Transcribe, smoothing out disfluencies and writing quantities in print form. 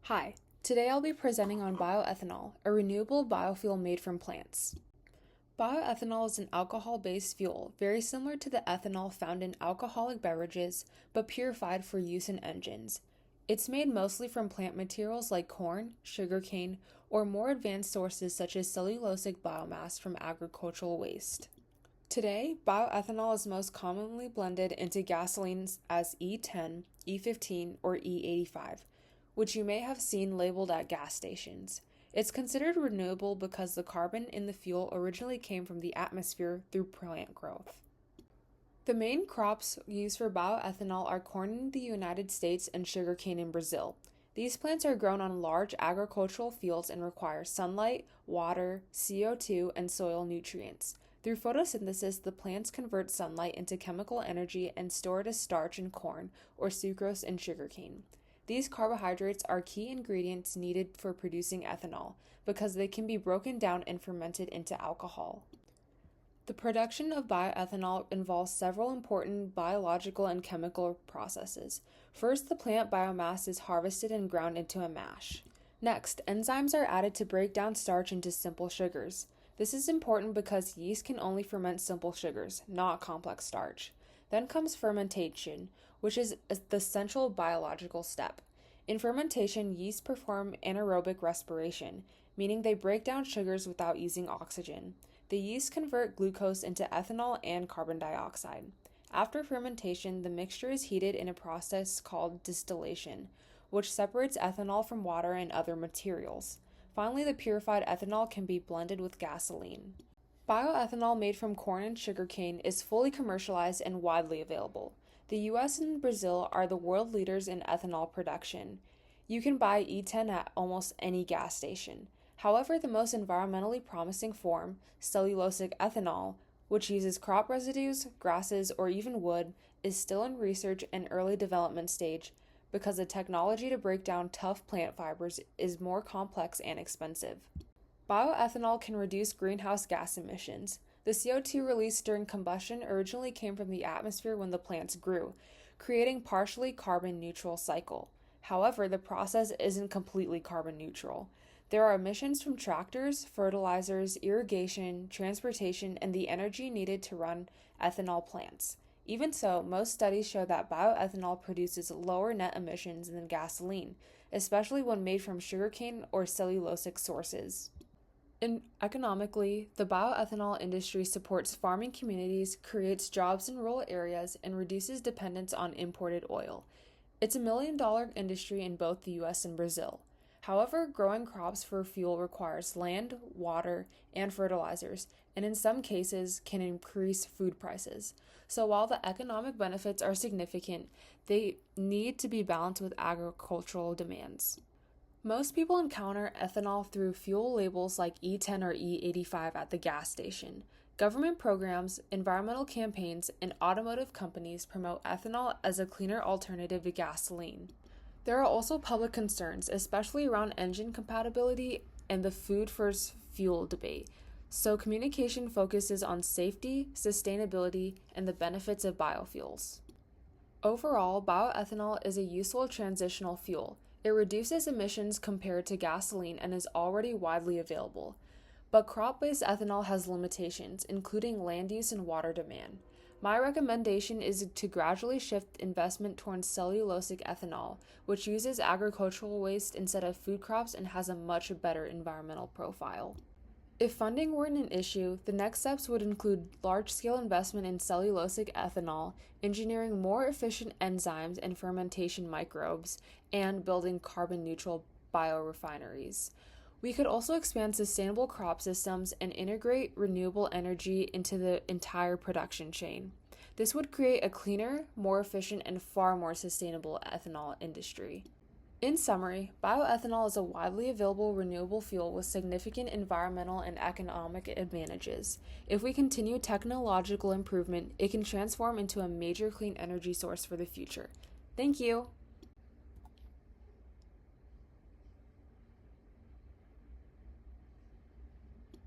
Hi, today I'll be presenting on bioethanol, a renewable biofuel made from plants. Bioethanol is an alcohol-based fuel, very similar to the ethanol found in alcoholic beverages, but purified for use in engines. It's made mostly from plant materials like corn, sugarcane, or more advanced sources such as cellulosic biomass from agricultural waste. Today, bioethanol is most commonly blended into gasolines as E10, E15, or E85, which you may have seen labeled at gas stations. It's considered renewable because the carbon in the fuel originally came from the atmosphere through plant growth. The main crops used for bioethanol are corn in the United States and sugarcane in Brazil. These plants are grown on large agricultural fields and require sunlight, water, CO2, and soil nutrients. Through photosynthesis, the plants convert sunlight into chemical energy and store it as starch in corn or sucrose in sugarcane. These carbohydrates are key ingredients needed for producing ethanol because they can be broken down and fermented into alcohol. The production of bioethanol involves several important biological and chemical processes. First, the plant biomass is harvested and ground into a mash. Next, enzymes are added to break down starch into simple sugars. This is important because yeast can only ferment simple sugars, not complex starch. Then comes fermentation, which is the central biological step. In fermentation, yeast perform anaerobic respiration, meaning they break down sugars without using oxygen. The yeast convert glucose into ethanol and carbon dioxide. After fermentation, the mixture is heated in a process called distillation, which separates ethanol from water and other materials. Finally, the purified ethanol can be blended with gasoline. Bioethanol made from corn and sugarcane is fully commercialized and widely available. The US and Brazil are the world leaders in ethanol production. You can buy E10 at almost any gas station. However, the most environmentally promising form, cellulosic ethanol, which uses crop residues, grasses, or even wood, is still in research and early development stage because the technology to break down tough plant fibers is more complex and expensive. Bioethanol can reduce greenhouse gas emissions. The CO2 released during combustion originally came from the atmosphere when the plants grew, creating partially carbon neutral cycle. However, the process isn't completely carbon neutral. There are emissions from tractors, fertilizers, irrigation, transportation, and the energy needed to run ethanol plants. Even so, most studies show that bioethanol produces lower net emissions than gasoline, especially when made from sugarcane or cellulosic sources. Economically, the bioethanol industry supports farming communities, creates jobs in rural areas, and reduces dependence on imported oil. It's a $1 million industry in both the US and Brazil. However, growing crops for fuel requires land, water, and fertilizers, and in some cases can increase food prices. So while the economic benefits are significant, they need to be balanced with agricultural demands. Most people encounter ethanol through fuel labels like E10 or E85 at the gas station. Government programs, environmental campaigns, and automotive companies promote ethanol as a cleaner alternative to gasoline. There are also public concerns, especially around engine compatibility and the food versus fuel debate. So communication focuses on safety, sustainability, and the benefits of biofuels. Overall, bioethanol is a useful transitional fuel. It reduces emissions compared to gasoline and is already widely available. But crop-based ethanol has limitations, including land use and water demand. My recommendation is to gradually shift investment towards cellulosic ethanol, which uses agricultural waste instead of food crops and has a much better environmental profile. If funding weren't an issue, the next steps would include large-scale investment in cellulosic ethanol, engineering more efficient enzymes and fermentation microbes, and building carbon-neutral biorefineries. We could also expand sustainable crop systems and integrate renewable energy into the entire production chain. This would create a cleaner, more efficient, and far more sustainable ethanol industry. In summary, bioethanol is a widely available renewable fuel with significant environmental and economic advantages. If we continue technological improvement, it can transform into a major clean energy source for the future. Thank you!